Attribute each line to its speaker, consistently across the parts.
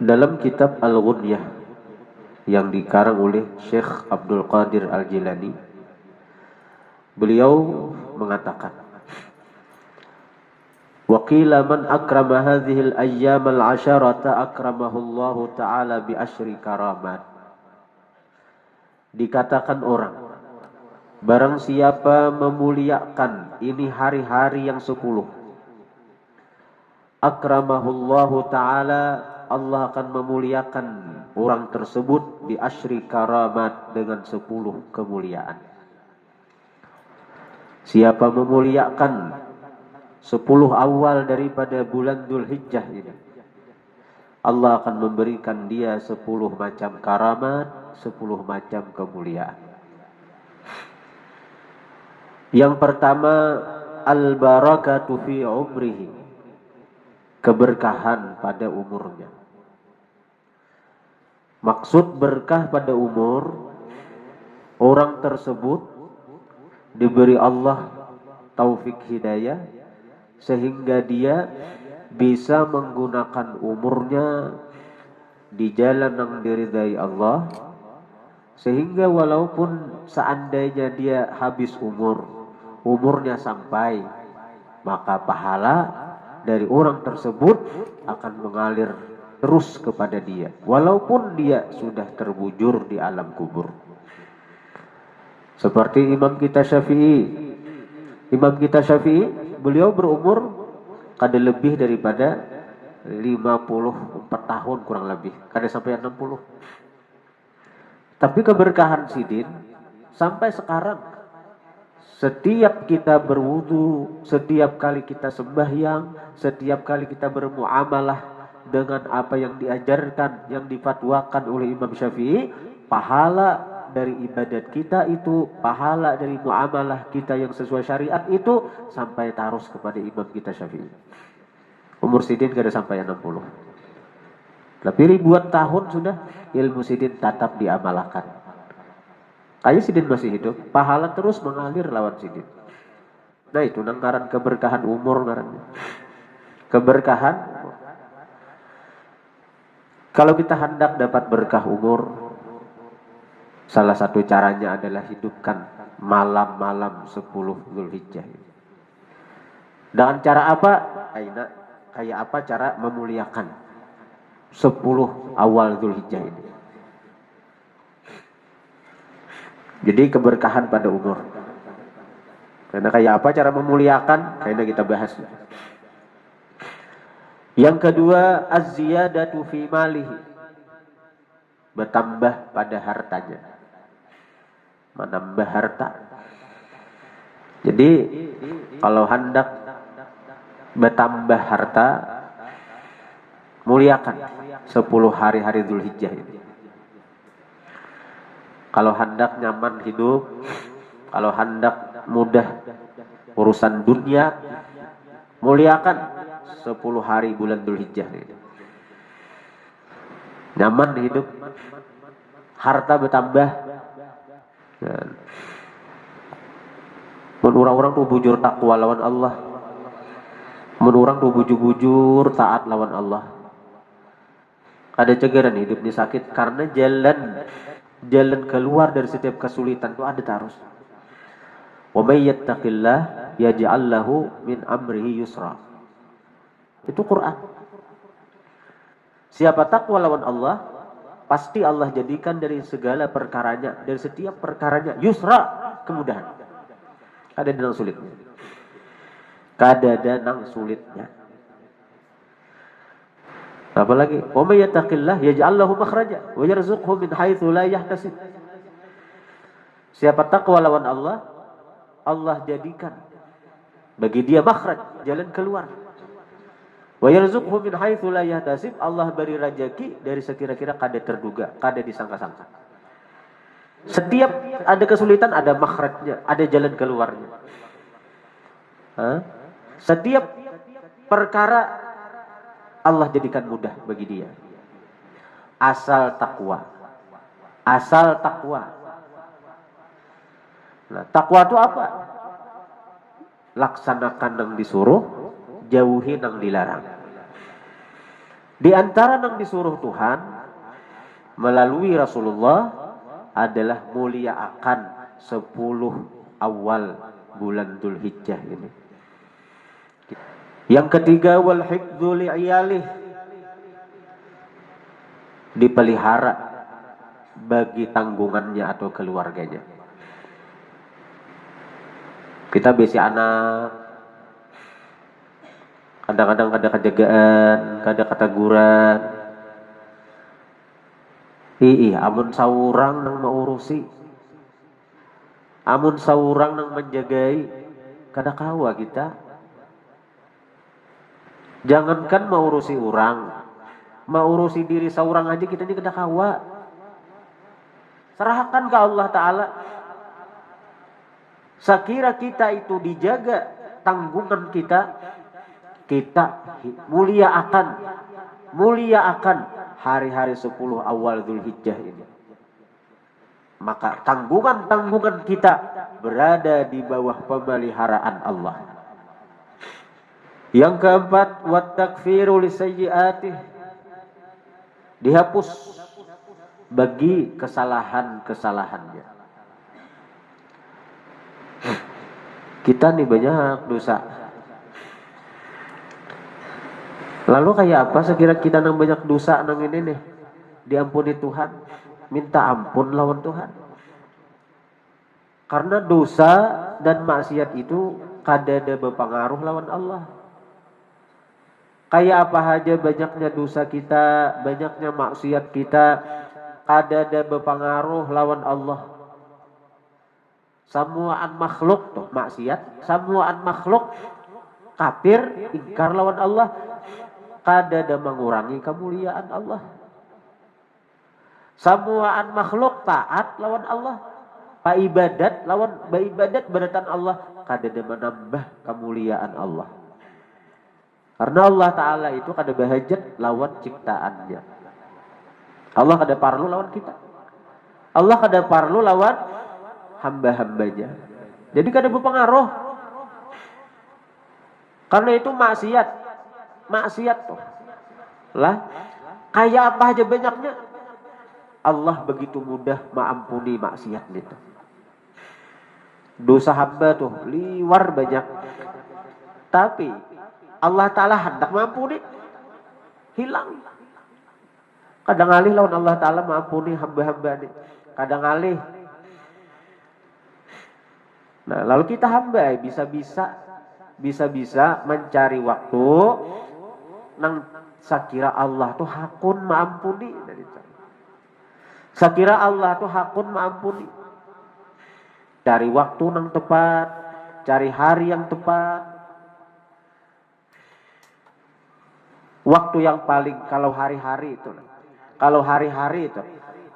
Speaker 1: Dalam kitab Al-Ghunyah yang dikarang oleh Syekh Abdul Qadir Al-Jilani, beliau mengatakan, wa qila man akrama hadhil ayyam al-asharata akramahu Allah Ta'ala bi asyri karamat. Dikatakan orang, barang siapa memuliakan ini hari-hari yang 10, akramahullahu ta'ala, Allah akan memuliakan orang tersebut di asyri karamat, dengan 10 kemuliaan. Siapa memuliakan 10 awal daripada bulan Dzulhijjah ini, Allah akan memberikan dia 10 macam karamat, 10 macam kemuliaan. Yang pertama, al-barakatu fi umrihi, keberkahan pada umurnya. Maksud berkah pada umur, orang tersebut diberi Allah taufik hidayah sehingga dia bisa menggunakan umurnya di jalan yang diridai Allah, sehingga walaupun seandainya dia habis umurnya sampai, maka pahala dari orang tersebut akan mengalir terus kepada dia walaupun dia sudah terbujur di alam kubur. Seperti Imam kita Syafi'i, beliau berumur kada lebih daripada 54 tahun kurang lebih, kada sampai 60. Tapi keberkahan sidin sampai sekarang, setiap kita berwudu, setiap kali kita sembahyang, setiap kali kita bermuamalah dengan apa yang diajarkan, yang difatwakan oleh Imam Syafi'i, pahala dari ibadat kita itu, pahala dari muamalah kita yang sesuai syariat itu sampai tarus kepada Imam kita Syafi'i. Umur sidin kada sampai 60. Tapi ribuan tahun sudah ilmu sidin tetap diamalkan. Kayak sidin masih hidup, pahala terus mengalir lawan sidin. Nah itu ngaran keberkahan umur ngarannya. Keberkahan. Kalau kita hendak dapat berkah umur, salah satu caranya adalah hidupkan malam-malam 10 Dzulhijjah. Dengan cara apa? Kayak apa cara memuliakan 10 awal Dzulhijjah ini. Jadi keberkahan pada umur. Karena kayak apa cara memuliakan? Kayaknya kita bahas. Yang kedua, az-ziyadatu fi malihi, bertambah pada hartanya. Menambah harta. Jadi kalau hendak bertambah harta, muliakan 10 hari-hari Dzulhijjah ini. Kalau hendak nyaman hidup, kalau hendak mudah urusan dunia, muliakan 10 hari bulan Dzulhijjah ini. Nyaman hidup, harta bertambah. Mun orang-orang tuh bujur takwa lawan Allah, mun orang tuh bujur-bujur taat lawan Allah. Ada cegaran hidup ini sakit karena jalan keluar dari setiap kesulitan itu ada terus. Wa may yattaqillah yaj'al lahu min amrihi yusra. Itu Quran. Siapa takwa lawan Allah, pasti Allah jadikan dari segala perkaranya, dari setiap perkaranya yusra, kemudahan. Ada danang sulitnya. Kada danang sulitnya. Apalagi, wa may yattaqillah yaj'al lahu makhraja wa yarzuqhu min haitsu la yahtasib. Siapa takwa lawan Allah, Allah jadikan bagi dia makhraj, jalan keluar. Wa yarzuqhu min haitsu la yahtasib, Allah beri rezeki dari sekira-kira kada terduga, kada disangka-sangka. Setiap ada kesulitan ada makhrajnya, ada jalan keluarnya. Setiap perkara Allah jadikan mudah bagi dia. Asal takwa. Nah, takwa itu apa? Laksanakan yang disuruh, jauhi yang dilarang. Di antara yang disuruh Tuhan melalui Rasulullah adalah mulia akan 10 awal bulan Dzulhijjah ini. Yang ketiga, wal hifdzu li'iyalih, dipelihara bagi tanggungannya atau keluarganya. Kita besi anak, kadang-kadang ada kejagaan, ada kataguran. Amun saurang nang maurusi, amun saurang nang menjagai, kada kawa kita. Jangankan maurusi orang, maurusi diri saurang aja kita ini kada kawa. Serahkan ke Allah Ta'ala. Sekira kita itu dijaga tanggungan kita, kita mulia akan hari-hari 10 awal Dzulhijjah ini. Maka tanggungan kita berada di bawah pemeliharaan Allah. Yang keempat, wat takfiru lisayyi'atih, dihapus bagi kesalahan-kesalahannya. Kita nih banyak dosa. Lalu kayak apa sekira kita nang banyak dosa nang ini nih diampuni Tuhan? Minta ampun lawan Tuhan. Karena dosa dan maksiat itu kadada berpengaruh lawan Allah. Kayak apa aja banyaknya dosa kita, banyaknya maksiat kita, kadada berpengaruh lawan Allah. Samuaan makhluk tuh maksiat, samuaan makhluk kafir, ingkar lawan Allah, kadada mengurangi kemuliaan Allah. Samuaan makhluk taat lawan Allah, ibadat lawan ibadat beratan Allah, kadada menambah kemuliaan Allah. Karena Allah Ta'ala itu kada bahajat lawan ciptaannya. Allah kada parlu lawan kita. Allah kada parlu lawan hamba-hambanya. Jadi kada berpengaruh. Karena itu maksiat tuh. Lah, kayak apa aja banyaknya. Allah begitu mudah mengampuni maksiat itu. Dosa hamba tuh liwar banyak. Tapi Allah Ta'ala hendak mengampuni, hilang. Kadang alih lawan Allah Ta'ala mengampuni hamba-hamba ini. Kadang alih. Nah, lalu kita hamba bisa-bisa mencari waktu nang sakira Allah tuh hakun mengampuni. Sakira Allah tuh hakun mengampuni. Cari waktu nang tepat, cari hari yang tepat. Waktu yang paling kalau hari-hari itu,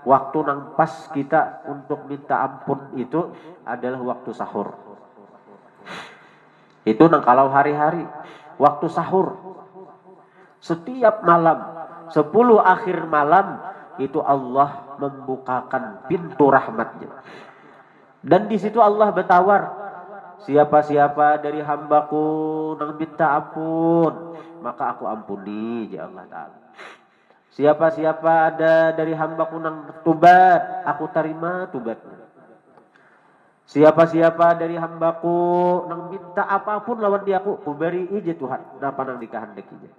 Speaker 1: waktu nang pas kita untuk minta ampun itu adalah waktu sahur. Itu nang kalau hari-hari, waktu sahur. Setiap malam, 10 akhir malam itu Allah membukakan pintu rahmatnya. Dan di situ Allah bertawar, siapa-siapa dari hambaku nang minta ampun, maka aku ampuni, ya Allah Ta'ala. Siapa-siapa ada dari hambaku nang tubat, aku terima tubatnya. Siapa-siapa dari hambaku nang minta apapun lawan dia aku beri ije Tuhan, napa nang dikehendakinya.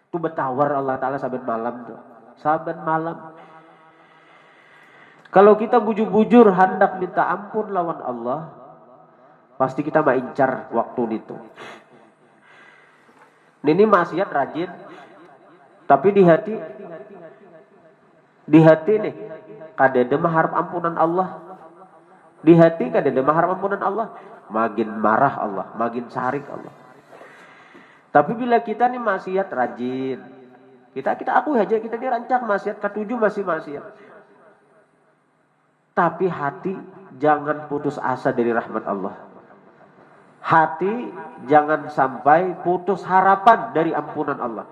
Speaker 1: Itu bertawar Allah Ta'ala saben malam tuh. Saben malam. Kalau kita bujur-bujur hendak minta ampun lawan Allah, pasti kita maincar waktu itu. Ini maksiat rajin, tapi di hati nih kadada mengharap ampunan Allah. Di hati kadada mengharap ampunan Allah, makin marah Allah, makin sarik Allah. Tapi bila kita nih maksiat rajin, kita akui aja kita ini rancak maksiat, ketujuh masih maksiat. Tapi hati jangan putus asa dari rahmat Allah. Hati jangan sampai putus harapan dari ampunan Allah.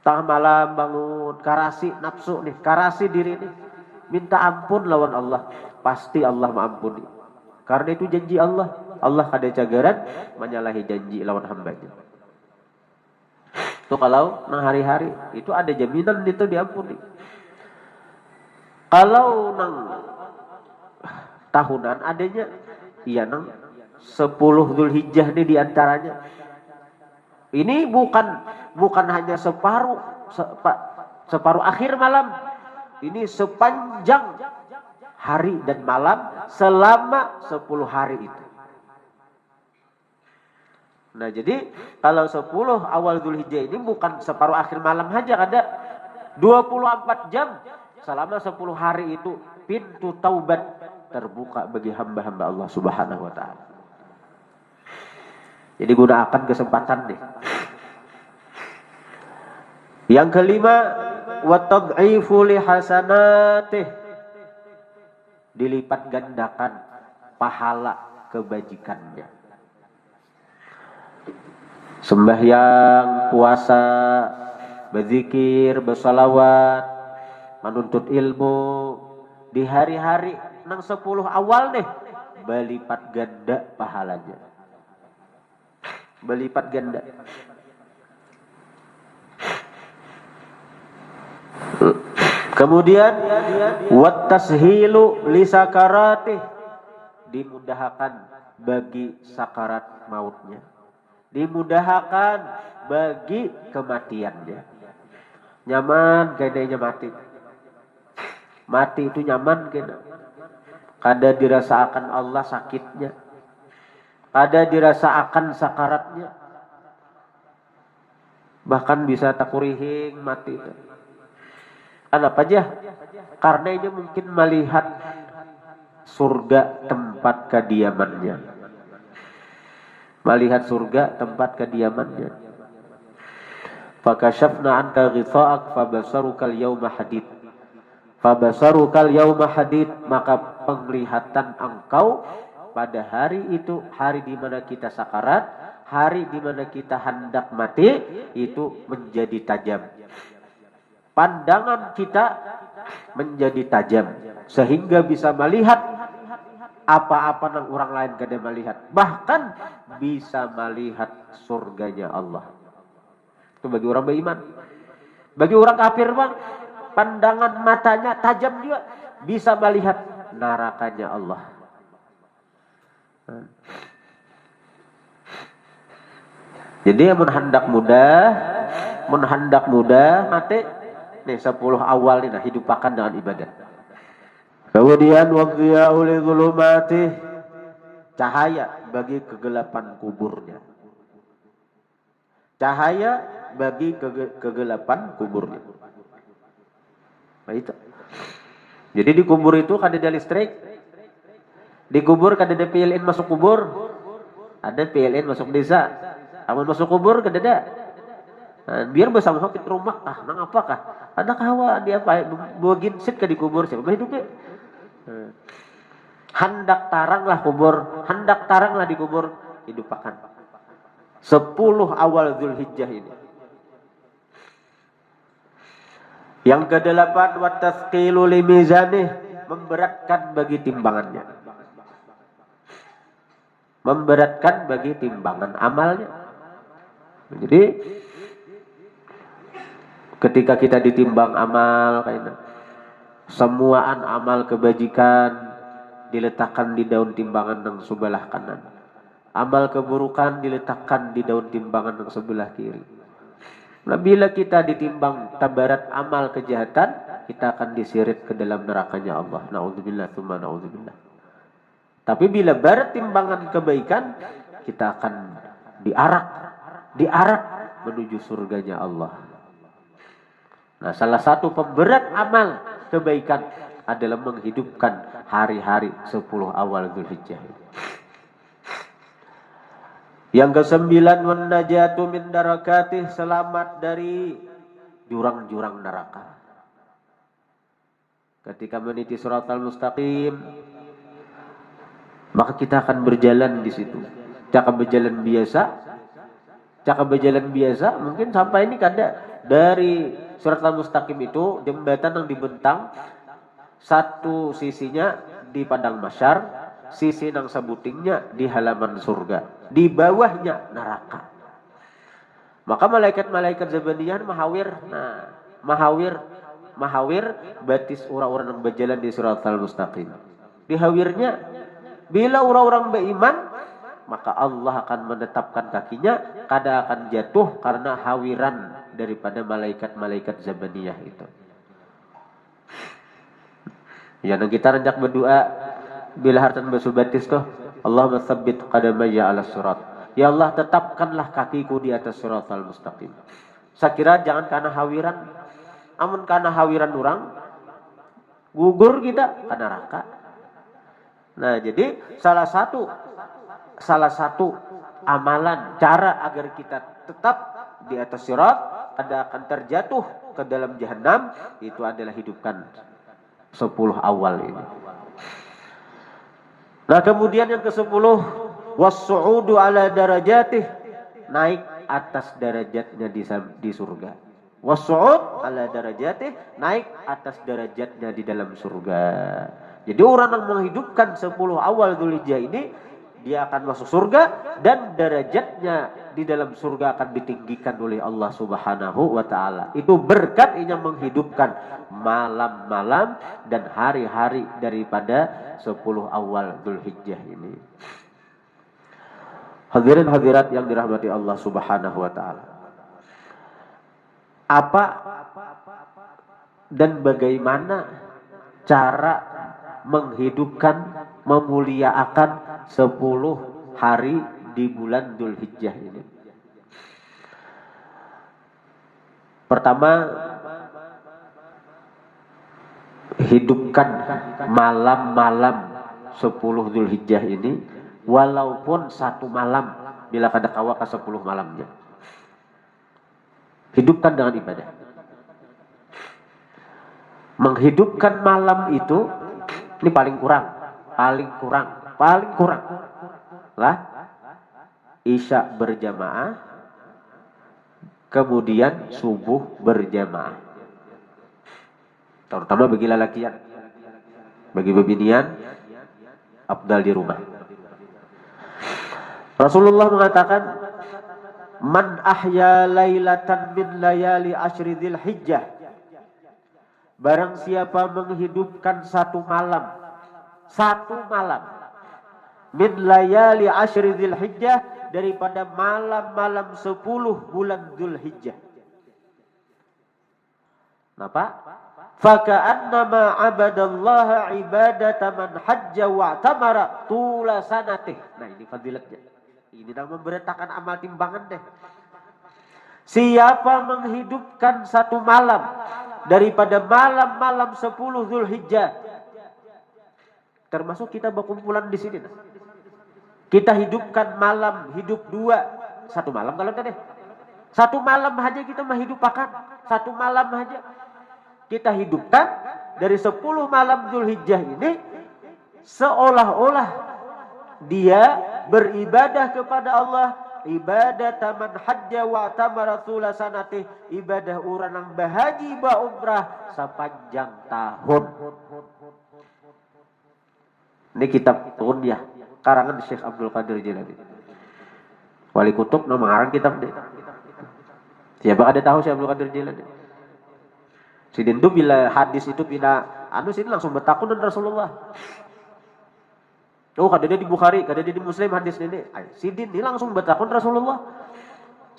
Speaker 1: Tengah malam bangun, karasi nafsu nih, karasi diri nih, minta ampun lawan Allah, pasti Allah mengampuni. Karena itu janji Allah. Allah kada cagaran menyalahi janji lawan hambanya. Itu kalau nang hari-hari itu ada jaminan itu diampuni. Kalau nang tahunan adanya, iya nang 10 Dzulhijjah ini diantaranya. Ini bukan hanya separuh akhir malam. Ini sepanjang hari dan malam selama 10 hari itu. Nah jadi kalau 10 awal Dzulhijjah ini bukan separuh akhir malam saja, ada 24 jam selama 10 hari itu pintu taubat terbuka bagi hamba-hamba Allah Subhanahu wa taala. Jadi gunakan kesempatan nih. Yang kelima, wa tad'ifu li hasanatih. Dilipat gandakan pahala kebajikannya. Sembahyang, puasa, berzikir, bersalawat, menuntut ilmu di hari-hari nang 10 awal nih, berlipat ganda pahalanya. Berlipat ganda. Kemudian wat tashilu li sakaratih, dimudahkan bagi sakarat mautnya. Dimudahkan bagi kematiannya. Nyaman kayaknya mati. Mati itu nyaman kena. Kada dirasakan Allah sakitnya. Kada dirasakan sakaratnya. Bahkan bisa takurihing mati itu. Kenapa aja? Karena ini mungkin melihat surga tempat kediamannya. Melihat surga tempat kediamannya. Fakashafna anka ghitha'ak fabasarukal yawma hadid. Fabasarukal yawma hadid, maka penglihatan engkau pada hari itu, hari di mana kita sakarat, hari di mana kita hendak mati, itu menjadi tajam. Pandangan kita menjadi tajam sehingga bisa melihat apa-apa yang orang lain kada melihat, bahkan bisa melihat surganya Allah. Itu bagi orang beriman. Bagi orang kafir bang, pandangan matanya tajam juga, bisa melihat nerakanya Allah. Jadi menhendak mudah mati. Nih 10 awal ini hidupakan dengan ibadah. Kemudian wadhiya'u li dhulumatih, cahaya bagi kegelapan kuburnya. Cahaya bagi kegelapan kuburnya. Nah itu. Jadi di kubur itu kada ada listrik. Di kubur kada ada PLN masuk kubur. Ada PLN masuk desa. Amun masuk kubur kada ada. Nah, biar bersama sakit rumah nang apakah? Ada kawa dia apa? Buagin sit ke di kubur siapa hidupnya? Hendak taranglah kubur, hendak taranglah di kubur, hidupakan. 10 awal Dzulhijjah ini. Yang ke-8 wa tasqilu li mizanih, memberatkan bagi timbangannya. Memberatkan bagi timbangan amalnya. Jadi ketika kita ditimbang amal kayaknya, semuaan amal kebajikan diletakkan di daun timbangan yang sebelah kanan. Amal keburukan diletakkan di daun timbangan yang sebelah kiri. Nah, bila kita ditimbang tabarat amal kejahatan, kita akan diseret ke dalam nerakanya Allah. Na'udzubillah tsumma na'udzubillah. Tapi bila barat timbangan kebaikan, kita akan diarak menuju surganya Allah. Nah, salah satu pemberat amal kebaikan adalah menghidupkan hari-hari 10 awal Dzulhijjah. Yang ke-9, wan najatu min darakatih, selamat dari jurang-jurang neraka. Ketika meniti siratal mustaqim, maka kita akan berjalan di situ. Cakap berjalan biasa, mungkin sampai ini kada dari siratal mustaqim itu jembatan yang dibentang, satu sisinya di padang mahsyar, sisi yang sebutingnya di halaman surga, di bawahnya neraka. Maka malaikat-malaikat zabaniyah mahawir. Nah, mahawir batis orang-orang yang berjalan di siratal mustaqim. Dihawirnya bila orang-orang beriman, maka Allah akan menetapkan kakinya kada akan jatuh karena hawiran daripada malaikat-malaikat zabaniyah itu. Ya, dan kita renjak berdoa bila hartan basubatis tuh, Allahumma tsabbit qadamayya 'ala sirat. Ya Allah, tetapkanlah kakiku di atas siratal mustaqim. Saya kira jangan karena hawiran. Amun karena hawiran orang gugur kita ke neraka. Nah, jadi salah satu amalan cara agar kita tetap di atas sirat, ada akan terjatuh ke dalam jahanam, itu adalah hidupkan 10 awal ini. Nah, kemudian yang ke-10, was-su'udu ala darajatih, naik atas derajatnya di surga. Was-su'ud ala darajatih, naik atas derajatnya di dalam surga. Jadi orang yang menghidupkan 10 awal Dzulhijjah ini, dia akan masuk surga dan derajatnya di dalam surga akan ditinggikan oleh Allah Subhanahu wa taala. Itu berkat yang menghidupkan malam-malam dan hari-hari daripada 10 awal Dzulhijjah ini. Hadirin hadirat yang dirahmati Allah Subhanahu wa taala. Apa dan bagaimana cara menghidupkan, memuliakan 10 hari di bulan Dzulhijjah ini? Pertama, hidupkan malam-malam 10 Dzulhijjah ini, walaupun 1 malam bila kada kawa ke 10 malamnya. Hidupkan dengan ibadah. Menghidupkan malam itu, ini paling kurang lah isya berjamaah, kemudian subuh berjamaah. Terutama bagi lelakian, bagi bebinian afdal di rumah. Rasulullah mengatakan, man ahya lailatan min layali asyri Dzulhijjah, barang siapa menghidupkan satu malam min layali asyri Dzulhijjah, daripada malam-malam 10 bulan Dzulhijjah. Kenapa? Faka'annama abadallaha ibadata man hajja wa'tamara tula sanatih. Nah, ini fadilatnya. Ini nama memberitakan amal timbangan deh. Siapa menghidupkan satu malam daripada malam-malam 10 Dzulhijjah, termasuk kita berkumpulan di sini. Kita hidupkan malam, hidup 2, 1 malam kalau tadi. 1 malam aja kita menghidupkan, 1 malam aja kita hidupkan dari 10 malam Dzulhijjah ini, seolah-olah dia beribadah kepada Allah, ibadah taman hajja wa tamara tula sanati, ibadah orang yang berhaji ba umrah sepanjang tahun. Ini kitab Tunyah karangan Syekh Abdul Qadir Jilani. Wali kutub nama ngarang kitab deh. Siapa ada tahu Syekh Abdul Qadir Jilani? Sidin itu bila hadis itu bila sini langsung bertakun dan Rasulullah. Oh, kada dia di Bukhari, kada dia di Muslim hadis ini. Sidin ini langsung bertakun Rasulullah.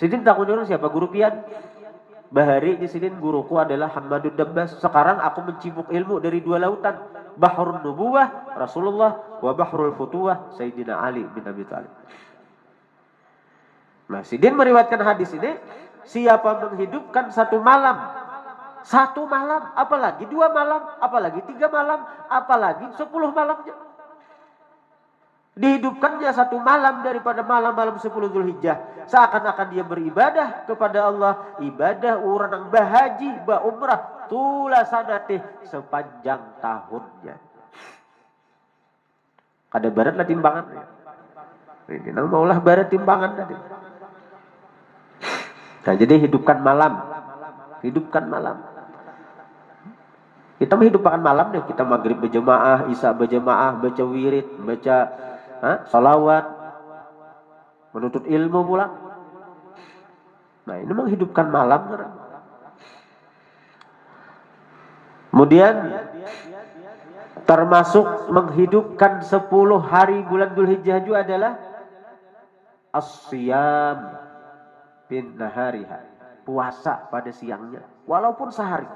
Speaker 1: Sidin takun orang siapa? Guru pian. Bahari di Sidin guruku adalah Hamadud Dabbas. Sekarang aku mencibuk ilmu dari 2 lautan. Bahrul Nubuwah Rasulullah wa Bahrul Futuwah Sayyidina Ali bin Abi Thalib. Nah, Sidin meriwayatkan hadis ini, siapa menghidupkan 1 malam, 1 malam, apalagi 2 malam, apalagi 3 malam, apalagi 10 malamnya, dihidupkannya 1 malam daripada malam-malam 10 Dzulhijjah, seakan-akan dia beribadah kepada Allah, ibadah orang yang berhaji, berumrah, tula sanatih, sepanjang tahunnya. Kada barat lah timbangan. Ini nang maulah barat timbangan tadi. Nah, jadi hidupkan malam. Kita menghidupkan malam deh. Kita maghrib berjamaah, isya berjamaah, baca wirid, baca salawat, menuntut ilmu pula. Nah, ini menghidupkan malam. Kemudian termasuk menghidupkan 10 hari bulan Dzulhijjah juga adalah as-siyam bin nahariha, puasa pada siangnya walaupun sehari.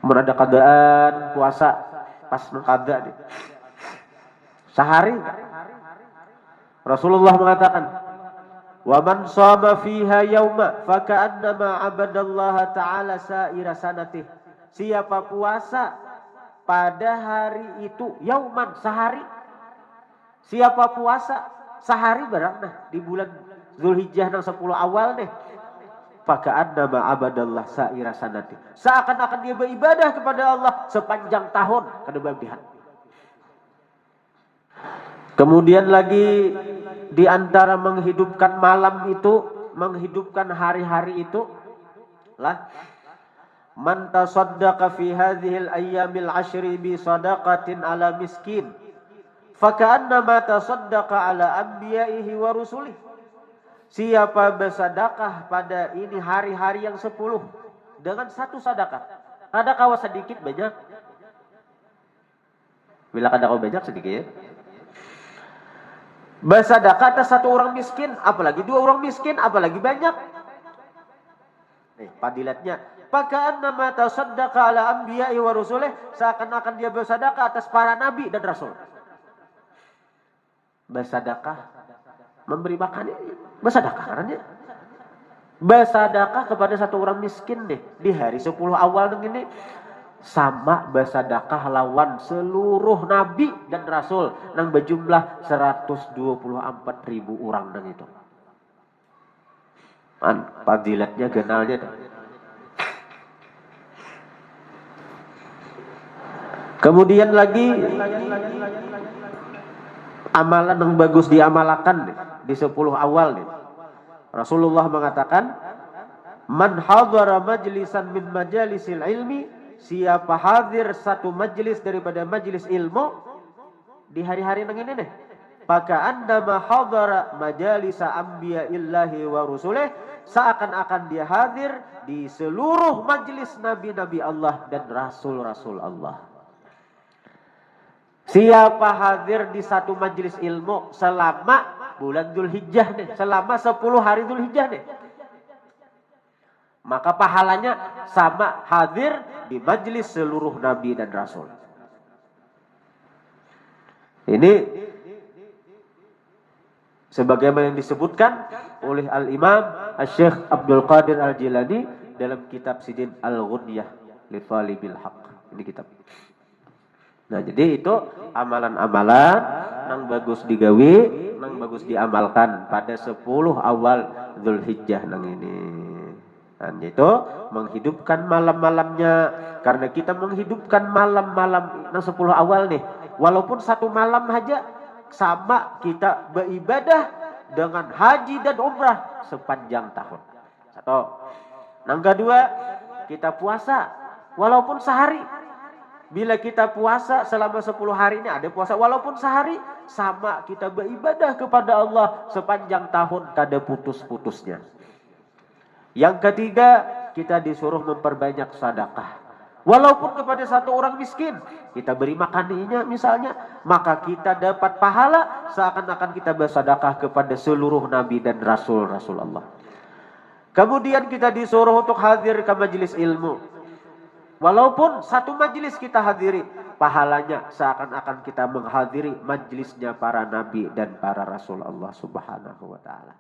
Speaker 1: Ada keadaan puasa pas mengqada nih, sehari. Rasulullah mengatakan, wa man shama fiha yauma fa ka'annama 'abadallaha ta'ala sa'ira sanatih. Siapa puasa pada hari itu, yauman, sehari. Siapa puasa sehari barang nah di bulan Dzulhijjah nang 10 awal nih, fa ka'annama 'abadallah sa'ira sanatih. Seakan-akan dia beribadah kepada Allah sepanjang tahun kada berlebihan. Kemudian lagi di antara menghidupkan malam itu, menghidupkan hari-hari itu lah, man tasaddaqa fi hadhil ayyamil 'ashri bi sadaqatin ala miskin fa ka'annama tasaddaqa ala anbiya'ihi wa rusulihi. Siapa bersedekah pada ini hari-hari yang 10 dengan satu sedekah. Sedekah sedikit banyak. Bila sedekah banyak sedikit. Bersedekah atas satu orang miskin, apalagi 2 orang miskin, apalagi banyak. Nih, fadilatnya. Faka'annama tasaddaqa ala anbiya'i wa rusulih, seakan-akan dia bersedekah atas para nabi dan rasul. Bersedekah, memberi makan, bersedekah karena bersedekah kepada satu orang miskin nih di hari 10 awal ini sama bersedekah lawan seluruh nabi dan rasul nang berjumlah 124.000 orang nang itu. Fadilatnya genalnya dah. Kemudian lagi amalan yang bagus diamalkan nih di 10 awal nih. Rasulullah mengatakan, man hadhara majlisan min majalisil ilmi, siapa hadir satu majlis daripada majlis ilmu di hari-hari nang ini nih, maka annama hadhara majalisa anbiya'illahi wa rusulih, seakan-akan dia hadir di seluruh majlis nabi-nabi Allah dan rasul-rasul Allah. Siapa hadir di satu majlis ilmu selama bulan Dzulhijjah nih, selama 10 hari Dzulhijjah nih, maka pahalanya sama hadir di majlis seluruh nabi dan rasul. Ini sebagaimana yang disebutkan oleh Al-Imam Asy-Syaikh Abdul Qadir Al-Jilani dalam kitab Sidin Al-Ghunyah li Thalibil Haqq. Ini kitab. Nah, jadi itu amalan-amalan yang bagus digawe, yang bagus diamalkan pada 10 awal Dzulhijjah nang ini. Dan itu menghidupkan malam-malamnya, karena kita menghidupkan malam-malam nang 10 awal nih. Walaupun satu malam aja sama kita beribadah dengan haji dan umrah sepanjang tahun. Satu. Yang kedua, kita puasa walaupun sehari. Bila kita puasa selama 10 hari ini, ada puasa walaupun sehari, sama kita beribadah kepada Allah sepanjang tahun, kada putus-putusnya. Yang ketiga, kita disuruh memperbanyak sedekah. Walaupun kepada satu orang miskin, kita beri makanannya misalnya, maka kita dapat pahala seakan-akan kita bersedekah kepada seluruh nabi dan rasul-rasul Allah. Kemudian kita disuruh untuk hadir ke majelis ilmu. Walaupun satu majelis kita hadiri, pahalanya seakan-akan kita menghadiri majelisnya para nabi dan para rasul Allah Subhanahu wa taala.